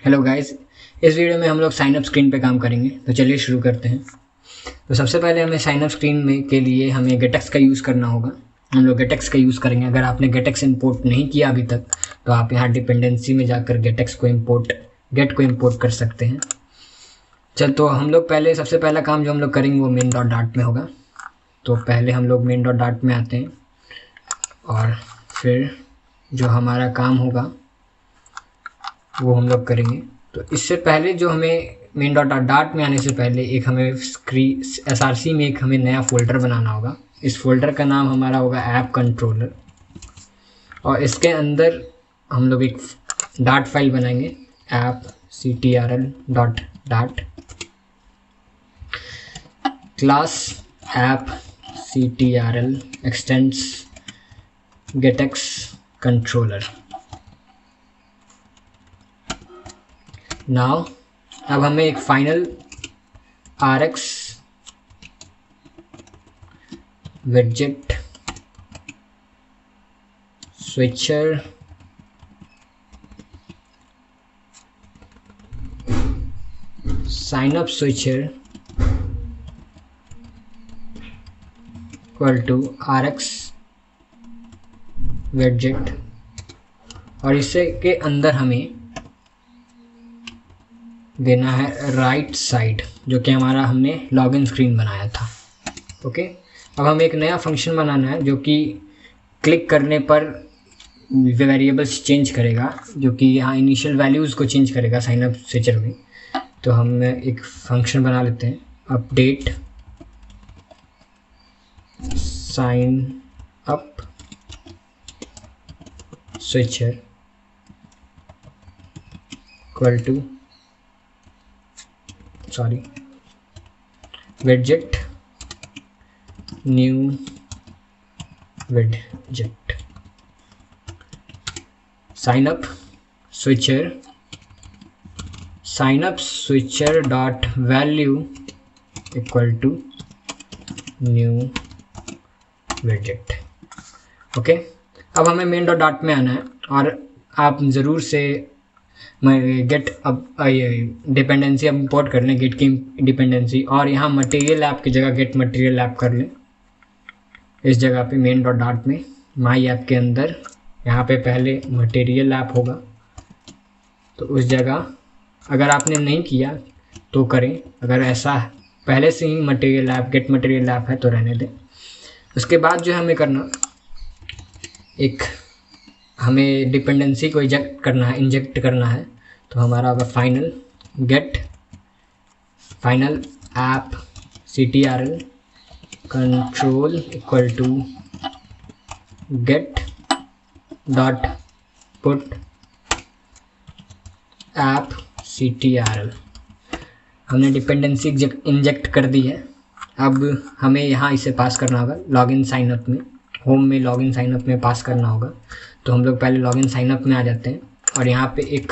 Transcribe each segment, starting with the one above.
Hello guys, इस video में हम लोग साइन अप स्क्रीन पे काम करेंगे। तो चलिए शुरू करते हैं। तो सबसे पहले हमें साइन अप स्क्रीन में के लिए हमें गेटेक्स का यूज़ करना होगा। हम लोग गेटेक्स का यूज़ करेंगे। अगर आपने गेटेक्स इंपोर्ट नहीं किया अभी तक तो आप यहाँ डिपेंडेंसी में जाकर गेट को इंपोर्ट कर सकते हैं। चल, तो हम लोग पहले सबसे पहला काम जो हम लोग करेंगे वो मेन डॉट डाट में होगा। तो पहले हम लोग मेन डॉट डाट में आते हैं और फिर जो हमारा काम होगा वो हम लोग करेंगे। तो इससे पहले जो हमें मेन डॉट डाट में आने से पहले एक हमें SRC में एक हमें नया फोल्डर बनाना होगा। इस फोल्डर का नाम हमारा होगा ऐप कंट्रोलर और इसके अंदर हम लोग एक डाट फाइल बनाएंगे app ctrl dot dot class app ctrl extends GetX controller. Now अब हमें एक final RX widget switcher sign up switcher equal to RX widget और इसे के अंदर हमें देना है राइट साइड, जो कि हमारा हमने लॉगिन स्क्रीन बनाया था। ओके, अब हमें एक नया फंक्शन बनाना है जो कि क्लिक करने पर वेरिएबल्स चेंज करेगा, जो कि यहाँ इनिशियल वैल्यूज़ को चेंज करेगा साइन अप स्विचर में। तो हम एक फंक्शन बना लेते हैं update sign up switcher equal to widget new widget sign up switcher dot value equal to new widget। Okay, अब हमें मेन डॉट डाट में आना है और आप ज़रूर से गेट अब डिपेंडेंसी अब इंपोर्ट कर लें, गेट की डिपेंडेंसी, और यहाँ मटेरियल ऐप की जगह गेट मटेरियल ऐप कर लें। इस जगह पे मेन डॉट डाट में माई ऐप के अंदर यहाँ पे पहले मटेरियल ऐप होगा। तो उस जगह अगर आपने नहीं किया तो करें, अगर ऐसा पहले से ही material app get material app है तो रहने दें। उसके बाद जो हमें करना, एक हमें डिपेंडेंसी को इंजेक्ट करना है। तो हमारा होगा final get final app ctrl control equal to get dot put app ctrl। हमने डिपेंडेंसी इंजेक्ट कर दी है। अब हमें यहाँ इसे पास करना होगा लॉगिन साइनअप में, होम में लॉगिन साइनअप में पास करना होगा। तो हम लोग पहले लॉगिन साइनअप में आ जाते हैं और यहाँ पे एक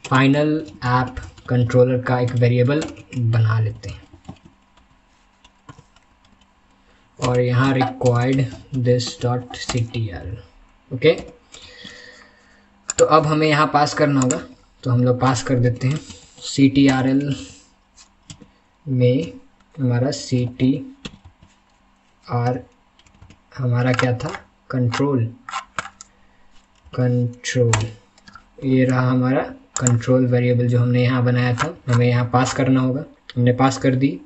फाइनल ऐप कंट्रोलर का एक वेरिएबल बना लेते हैं और यहाँ required this dot ctl। Okay, तो अब हमें यहाँ पास करना होगा। तो हम लोग पास कर देते हैं ctrl में हमारा ctr हमारा क्या था, कंट्रोल। ये रहा हमारा कंट्रोल वेरिएबल जो हमने यहाँ बनाया था, हमें यहाँ पास करना होगा। हमने पास कर दी।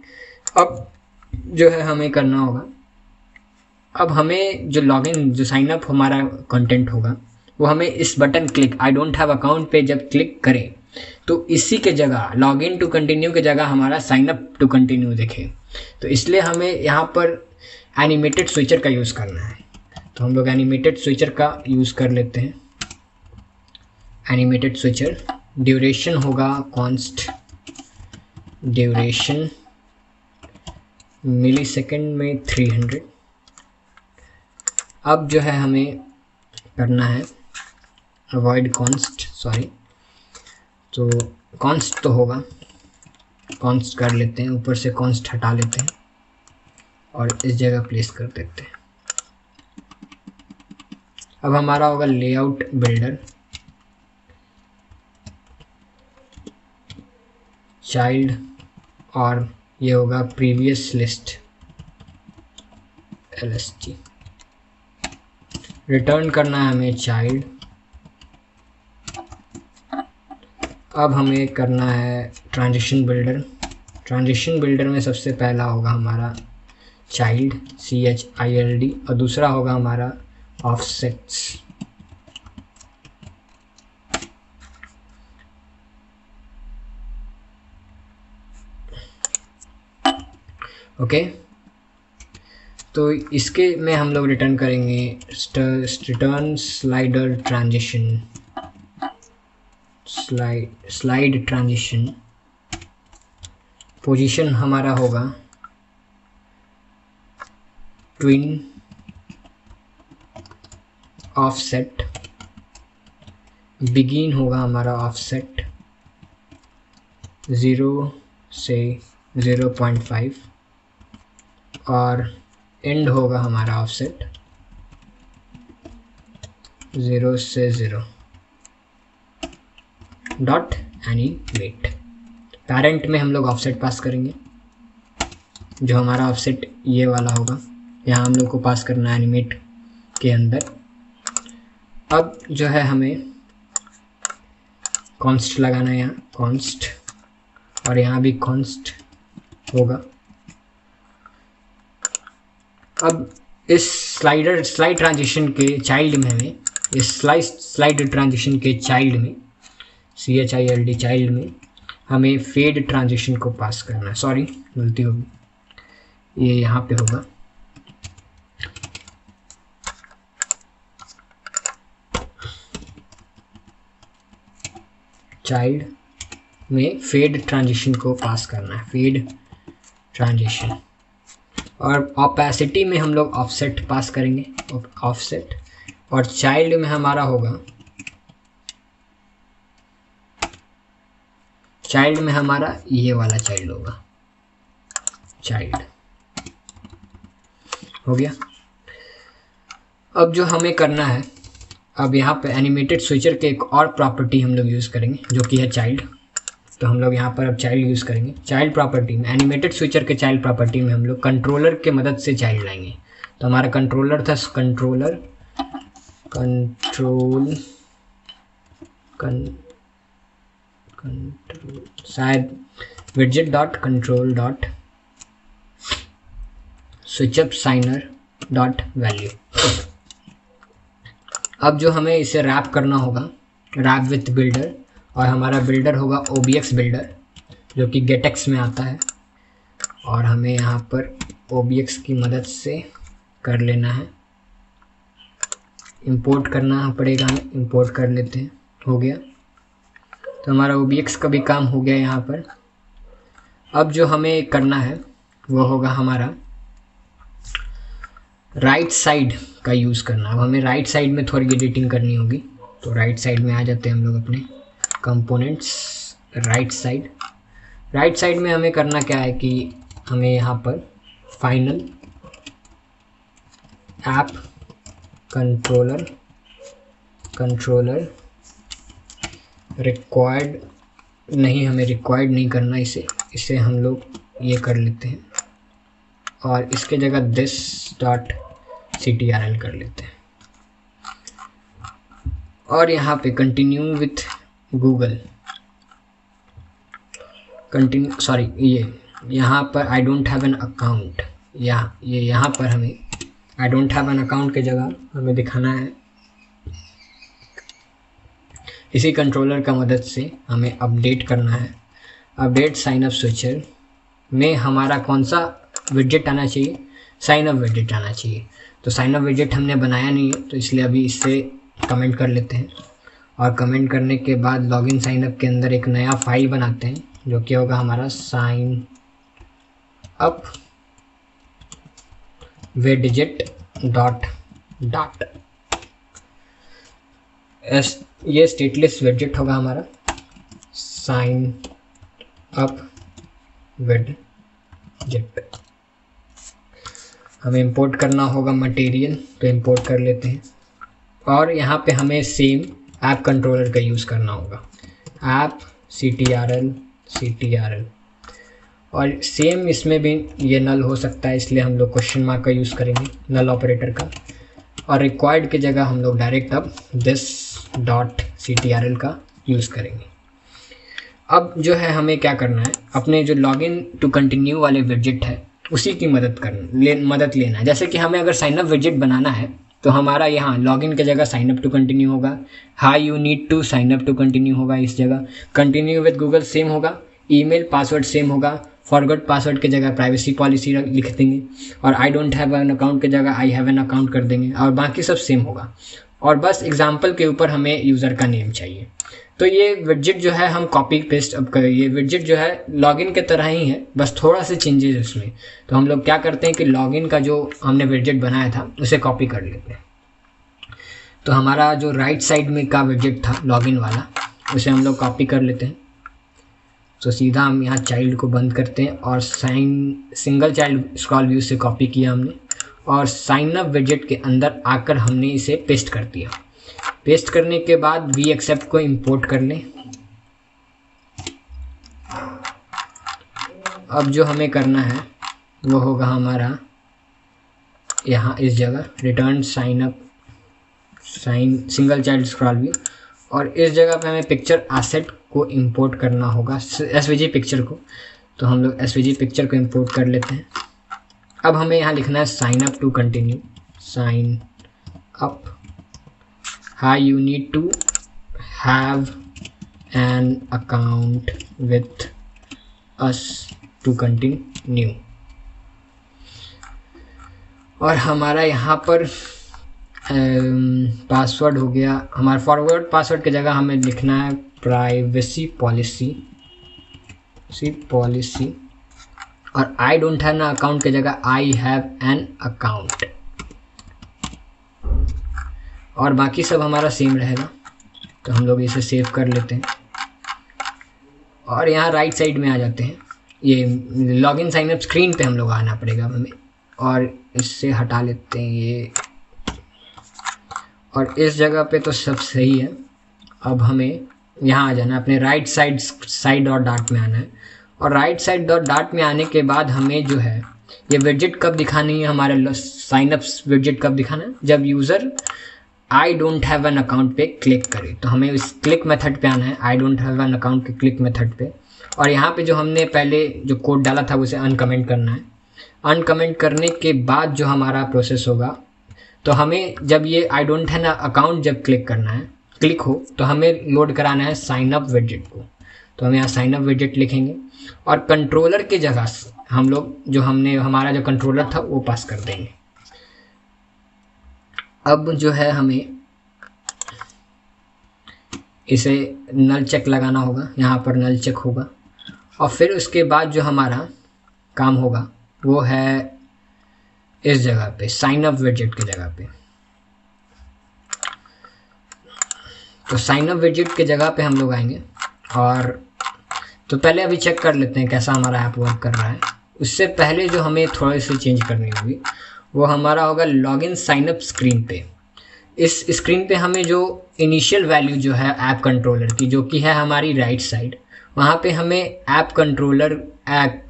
अब जो है हमें करना होगा, अब हमें जो लॉगिन जो साइन अप हमारा कंटेंट होगा वो हमें इस button click I don't have account पे जब क्लिक करें तो इसी के जगह लॉगिन टू कंटिन्यू के जगह हमारा साइन अप टू कंटिन्यू दिखे। तो इसलिए हमें यहाँ पर एनिमेटेड स्विचर का यूज़ करना है। तो हम लोग एनिमेटेड स्विचर का यूज़ कर लेते हैं। एनिमेटेड स्विचर ड्यूरेशन होगा कॉन्स्ट ड्यूरेशन मिली सेकेंड में 300। अब जो है हमें करना है अवॉइड कॉन्स्ट, तो कॉन्स्ट तो होगा, कॉन्स्ट कर लेते हैं, ऊपर से कॉन्स्ट हटा लेते हैं और इस जगह प्लेस कर देते हैं। अब हमारा होगा लेआउट बिल्डर चाइल्ड और ये होगा प्रीवियस लिस्ट lst। रिटर्न करना है हमें चाइल्ड। अब हमें करना है ट्रांजिशन बिल्डर। ट्रांजिशन बिल्डर में सबसे पहला होगा हमारा चाइल्ड child और दूसरा होगा हमारा ऑफसेट्स। ओके, तो इसके में हम लोग रिटर्न करेंगे return slider transition slide transition. Position हमारा होगा ट्विन ऑफसेट। बिगिन होगा हमारा ऑफसेट 0 से 0.5 और एंड होगा हमारा ऑफसेट 0 से 0 डॉट एनिमेट। पैरेंट में हम लोग ऑफसेट पास करेंगे, जो हमारा ऑफसेट ये वाला होगा, यहाँ हम लोग को पास करना है एनिमेट के अंदर। अब जो है हमें कॉन्स्ट लगाना है, यहाँ कॉन्स्ट और यहाँ भी कॉन्स्ट होगा। अब इस स्लाइड ट्रांजिशन के चाइल्ड में हमें इस स्लाइड ट्रांजिशन के चाइल्ड में child चाइल्ड में हमें फेड ट्रांजिशन को पास करना है। सॉरी गलती होगी, ये यहाँ पे होगा चाइल्ड में फेड ट्रांजिशन को पास करना है, फेड ट्रांजिशन। और ऑपेसिटी में हम लोग ऑफसेट पास करेंगे, ऑफसेट। और चाइल्ड में हमारा होगा चाइल्ड में हमारा ये वाला चाइल्ड होगा, चाइल्ड हो गया। अब जो हमें करना है, अब यहाँ पे एनिमेटेड स्विचर के एक और प्रॉपर्टी हम लोग यूज़ करेंगे जो कि है चाइल्ड। तो हम लोग यहाँ पर अब चाइल्ड यूज़ करेंगे। चाइल्ड प्रॉपर्टी में एनिमेटेड स्विचर के चाइल्ड प्रॉपर्टी में हम लोग कंट्रोलर के मदद से चाइल्ड लाएंगे। तो हमारा कंट्रोलर था शायद widget dot control dot switch up signer dot value. अब जो हमें इसे रैप करना होगा, रैप विथ बिल्डर, और हमारा बिल्डर होगा OBX बिल्डर जो कि गेटएक्स में आता है। और हमें यहाँ पर OBX की मदद से कर लेना है, इंपोर्ट करना पड़ेगा, हमें इंपोर्ट कर लेते हैं। हो गया, तो हमारा OBX का भी काम हो गया यहाँ पर। अब जो हमें करना है वो होगा हमारा राइट साइड का यूज़ करना। अब हमें राइट साइड में थोड़ी एडिटिंग करनी होगी, तो राइट साइड में आ जाते हैं हम लोग अपने कंपोनेंट्स, राइट साइड में हमें करना क्या है कि हमें यहाँ पर फाइनल ऐप कंट्रोलर रिक्वायर्ड नहीं, हमें रिक्वायर्ड नहीं करना इसे हम लोग ये कर लेते हैं और इसके जगह दिस डॉट ctrl कर लेते हैं। और यहाँ पे कंटिन्यू विथ गूगल, ये यहाँ पर आई डोंट हैव एन अकाउंट, यहाँ पर हमें आई डोंट हैव एन अकाउंट की जगह हमें दिखाना है इसी कंट्रोलर का मदद से हमें अपडेट करना है। अपडेट साइन अप स्विचर में हमारा कौन सा विजेट आना चाहिए, साइन अप विजेट आना चाहिए। तो साइन अप विजेट हमने बनाया नहीं है, तो इसलिए अभी इससे कमेंट कर लेते हैं। और कमेंट करने के बाद लॉगिन साइन अप के अंदर एक नया फाइल बनाते हैं जो कि होगा हमारा साइन अप विजेट डॉट ये स्टेटलेस विजेट होगा हमारा साइन अप विजेट। हमें इंपोर्ट करना होगा मटेरियल, तो इंपोर्ट कर लेते हैं। और यहाँ पे हमें सेम ऐप कंट्रोलर का यूज़ करना होगा, ऐप ctrl ctrl। और सेम इसमें भी ये नल हो सकता है, इसलिए हम लोग क्वेश्चन मार्क का यूज़ करेंगे नल ऑपरेटर का। और रिक्वायर्ड की जगह हम लोग डायरेक्ट अब दिस डॉट ctrl का यूज़ करेंगे। अब जो है हमें क्या करना है, अपने जो लॉगिन टू कंटिन्यू वाले विजेट है उसी की मदद लेना है। जैसे कि हमें अगर साइनअप विजेट बनाना है तो हमारा यहाँ लॉगिन की जगह साइनअप टू कंटिन्यू होगा, hi you need to sign up to continue होगा इस जगह, कंटिन्यू विद गूगल सेम होगा, ईमेल पासवर्ड सेम होगा, फॉरगॉट पासवर्ड की जगह प्राइवेसी पॉलिसी लिख देंगे, और I don't have an account की जगह आई हैव एन अकाउंट कर देंगे, और बाकी सब सेम होगा। और बस एग्जाम्पल के ऊपर हमें यूज़र का नेम चाहिए। तो ये विडजेट जो है हम कॉपी पेस्ट अब करें, ये विडजेट जो है लॉगिन के तरह ही है, बस थोड़ा सा चेंजेस उसमें। तो हम लोग क्या करते हैं कि लॉगिन का जो हमने विडजेट बनाया था उसे कॉपी कर लेते हैं। तो हमारा जो राइट साइड में का विडजेट था लॉगिन वाला, उसे हम लोग कॉपी कर लेते हैं। तो सीधा हम यहाँ चाइल्ड को बंद करते हैं और सिंगल चाइल्ड स्क्रॉल व्यू से कॉपी किया हमने, और साइन अप विजेट के अंदर आकर हमने इसे पेस्ट कर दिया। पेस्ट करने के बाद वी एक्सेप्ट को इंपोर्ट कर लें। अब जो हमें करना है वो होगा हमारा यहाँ इस जगह return single child scroll view, और इस जगह पे हमें पिक्चर एसेट को इंपोर्ट करना होगा, एसवीजी पिक्चर को। तो हम लोग एसवीजी पिक्चर को इंपोर्ट कर लेते हैं। अब हमें यहाँ लिखना है sign up to continue, sign up, hi you need to have an account with us to continue. और हमारा यहाँ पर पासवर्ड हो गया, हमारा फॉरवर्ड पासवर्ड की जगह हमें लिखना है प्राइवेसी पॉलिसी, और I don't have an account की जगह आई हैव एन अकाउंट, और बाकी सब हमारा सेम रहेगा। तो हम लोग इसे सेव कर लेते हैं और यहाँ राइट साइड में आ जाते हैं। ये लॉगिन साइन अप स्क्रीन पे हम लोग आना पड़ेगा हमें, और इससे हटा लेते हैं ये, और इस जगह पे तो सब सही है। अब हमें यहाँ आ जाना है, अपने राइट साइड डॉट डाट में आना है, और राइट साइड डॉट डाट में आने के बाद हमें जो है ये विजेट कब दिखानी है, हमारे साइनअप्स विजेट कब दिखाना है, जब user I don't have an account पे क्लिक करे। तो हमें इस क्लिक मेथड पे आना है, आई डोंट हैव एन अकाउंट के क्लिक मेथड पे, और यहाँ पे जो हमने पहले जो कोड डाला था उसे अनकमेंट करना है। अनकमेंट करने के बाद जो हमारा प्रोसेस होगा, तो हमें जब ये आई डोंट हैव एन अकाउंट जब क्लिक हो तो हमें लोड कराना है साइन अप विजेट को। तो हम यहाँ साइन अप विजेट लिखेंगे, और कंट्रोलर की जगह हम लोग जो हमारा जो कंट्रोलर था वो पास कर देंगे। अब जो है हमें इसे नल चेक लगाना होगा, यहाँ पर नल चेक होगा, और फिर उसके बाद जो हमारा काम होगा वो है इस जगह पे साइन अप विजेट की जगह पे। तो साइन अप विजेट की जगह पे हम लोग आएंगे, और तो पहले अभी चेक कर लेते हैं कैसा हमारा ऐप वर्क कर रहा है। उससे पहले जो हमें थोड़ी सी चेंज करनी होगी वो हमारा होगा लॉगिन साइन अप स्क्रीन पे। इस स्क्रीन पे हमें जो इनिशियल वैल्यू जो है ऐप कंट्रोलर की, जो कि है हमारी राइट साइड, वहाँ पे हमें ऐप कंट्रोलर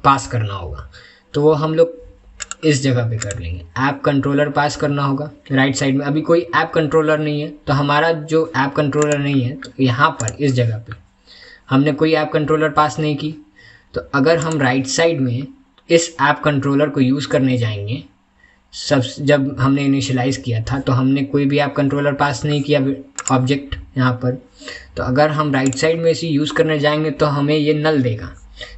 पास करना होगा। तो वो हम लोग इस जगह पे कर लेंगे, ऐप कंट्रोलर पास करना होगा राइट साइड में। अभी कोई ऐप कंट्रोलर नहीं है, तो हमारा जो ऐप कंट्रोलर नहीं है, तो यहाँ पर इस जगह पे हमने कोई ऐप कंट्रोलर पास नहीं की। तो अगर हम राइट साइड में इस ऐप कंट्रोलर को यूज़ करने जाएंगे, जब हमने इनिशियलाइज़ किया था तो हमने कोई भी ऐप कंट्रोलर पास नहीं किया ऑब्जेक्ट यहाँ पर। तो अगर हम राइट साइड में इसे यूज़ करने जाएंगे तो हमें ये नल देगा,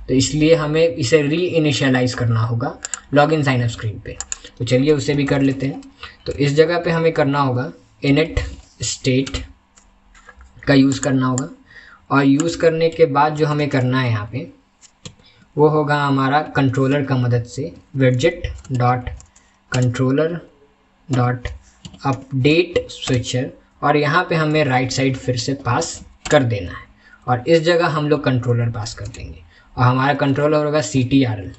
तो इसलिए हमें इसे री इनिशियलाइज़ करना होगा लॉगिन साइन अप स्क्रीन पे। तो चलिए उसे भी कर लेते हैं। तो इस जगह पे हमें करना होगा इनिट स्टेट का यूज़ करना होगा, और यूज़ करने के बाद जो हमें करना है यहाँ पे वो होगा हमारा कंट्रोलर का मदद से विजेट dot controller dot update switcher, और यहाँ पे हमें राइट साइड फिर से पास कर देना है, और इस जगह हम लोग कंट्रोलर पास कर देंगे, और हमारा कंट्रोलर होगा CTRL।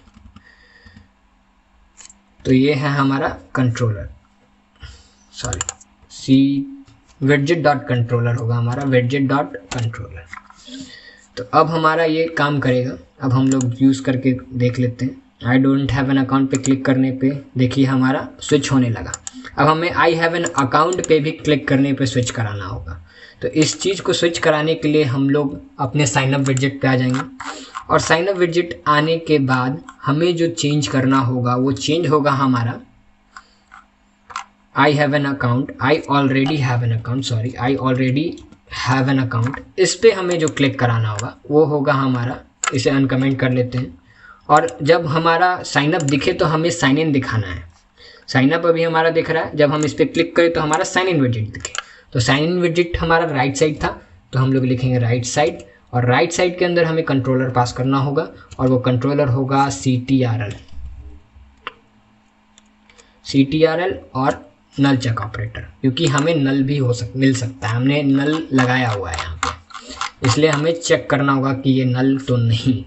तो ये है हमारा कंट्रोलर, विजेट डॉट कंट्रोलर होगा हमारा, विजेट डॉट कंट्रोलर। तो अब हमारा ये काम करेगा। अब हम लोग यूज़ करके देख लेते हैं। आई डोंट हैव एन अकाउंट पे क्लिक करने पे देखिए हमारा स्विच होने लगा। अब हमें आई हैव एन अकाउंट पे भी क्लिक करने पे स्विच कराना होगा। तो इस चीज़ को स्विच कराने के लिए हम लोग अपने साइनअप विडजेट पे आ जाएंगे और साइनअप विडजेट आने के बाद हमें जो चेंज करना होगा वो चेंज होगा हमारा I have an account, I already have an account, sorry I already have an account. इस पे हमें जो क्लिक कराना होगा वो होगा हमारा, इसे अनकमेंट कर लेते हैं। और जब हमारा साइनअप दिखे तो हमें साइन इन दिखाना है। साइनअप अभी हमारा दिख रहा है, जब हम इस पर क्लिक करें तो हमारा साइन इन विडजेट दिखे। तो साइन इन विडजेट हमारा राइट साइड था, तो हम लोग लिखेंगे राइट साइड, और राइट साइड के अंदर हमें कंट्रोलर पास करना होगा और वो कंट्रोलर होगा CTRL और नल चेक ऑपरेटर, क्योंकि हमें नल भी मिल सकता है। हमने नल लगाया हुआ है यहाँ पे, इसलिए हमें चेक करना होगा कि ये नल तो नहीं।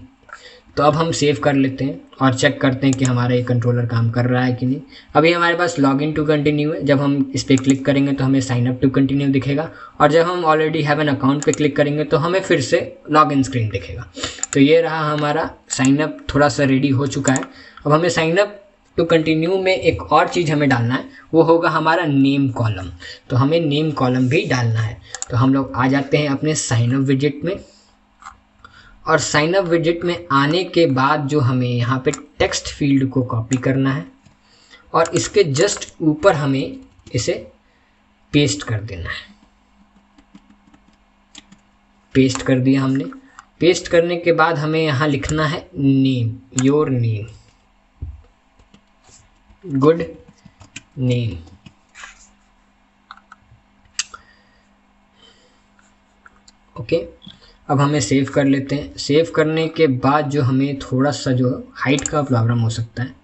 तो अब हम सेव कर लेते हैं और चेक करते हैं कि हमारा ये कंट्रोलर काम कर रहा है कि नहीं। अभी हमारे पास लॉग इन टू कंटिन्यू है, जब हम इस पर क्लिक करेंगे तो हमें साइन अप टू कंटिन्यू दिखेगा, और जब हम ऑलरेडी हैव एन अकाउंट पे क्लिक करेंगे तो हमें फिर से लॉग इन स्क्रीन दिखेगा। तो ये रहा हमारा साइन अप थोड़ा सा रेडी हो चुका है। अब हमें साइन अप टू कंटिन्यू में एक और चीज़ हमें डालना है, वो होगा हमारा नेम कॉलम। तो हमें नेम कॉलम भी डालना है। तो हम लोग आ जाते हैं अपने साइन अप विडजेट में, और साइन अप विडजेट में आने के बाद जो हमें यहाँ पे टेक्स्ट फील्ड को कॉपी करना है और इसके जस्ट ऊपर हमें इसे पेस्ट कर देना है। पेस्ट कर दिया हमने। पेस्ट करने के बाद हमें यहाँ लिखना है name, your name, good name. Okay, अब हमें सेव कर लेते हैं। सेव करने के बाद जो हमें थोड़ा सा जो हाइट का प्रॉब्लम हो सकता है,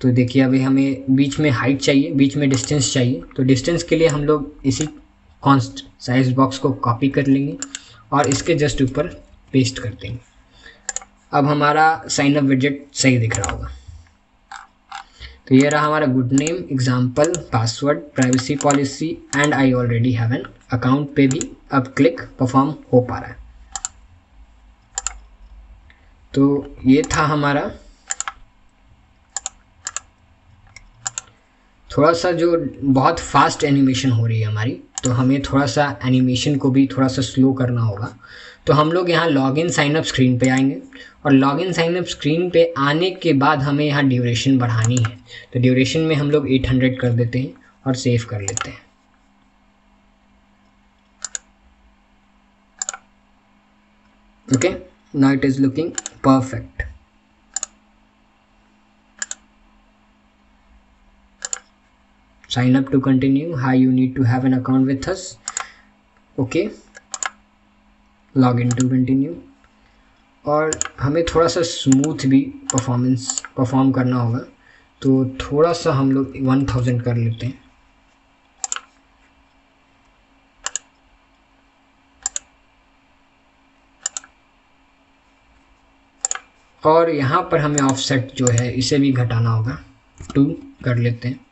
तो देखिए अभी हमें बीच में हाइट चाहिए, बीच में डिस्टेंस चाहिए। तो डिस्टेंस के लिए हम लोग इसी कॉन्स्ट साइज बॉक्स को कॉपी कर लेंगे और इसके जस्ट ऊपर पेस्ट कर देंगे। अब हमारा साइन अप विडजेट सही दिख रहा होगा। तो ये रहा हमारा good name, example, password, privacy policy and I already have an account पे भी अब क्लिक परफॉर्म हो पा रहा है। तो ये था हमारा थोड़ा सा जो बहुत फास्ट एनिमेशन हो रही है हमारी, तो हमें थोड़ा सा एनिमेशन को भी थोड़ा सा स्लो करना होगा। तो हम लोग यहाँ लॉगिन साइनअप स्क्रीन पे आएंगे और लॉगिन साइनअप स्क्रीन पे आने के बाद हमें यहाँ ड्यूरेशन बढ़ानी है। तो ड्यूरेशन में हम लोग 800 कर देते हैं और सेव कर लेते हैं। Okay, now it is looking perfect. Sign up to continue. Hi, you need to have an account with us. Okay, log in to continue. और हमें थोड़ा सा स्मूथ भी परफॉर्म करना होगा, तो थोड़ा सा हम लोग 1000 कर लेते हैं। और यहाँ पर हमें ऑफसेट जो है इसे भी घटाना होगा, 2 कर लेते हैं।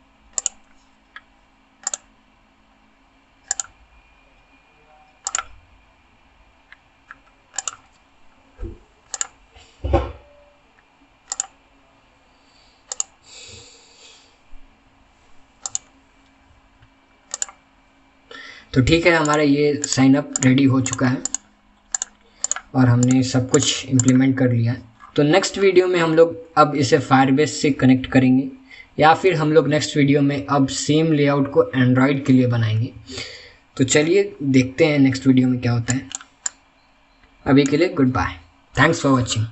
तो ठीक है, हमारा ये साइन अप रेडी हो चुका है और हमने सब कुछ इम्प्लीमेंट कर लिया है। तो नेक्स्ट वीडियो में हम लोग अब इसे फायरबेस से कनेक्ट करेंगे, या फिर हम लोग नेक्स्ट वीडियो में अब सेम लेआउट को एंड्रॉयड के लिए बनाएंगे। तो चलिए देखते हैं नेक्स्ट वीडियो में क्या होता है। अभी के लिए goodbye, thanks for watching.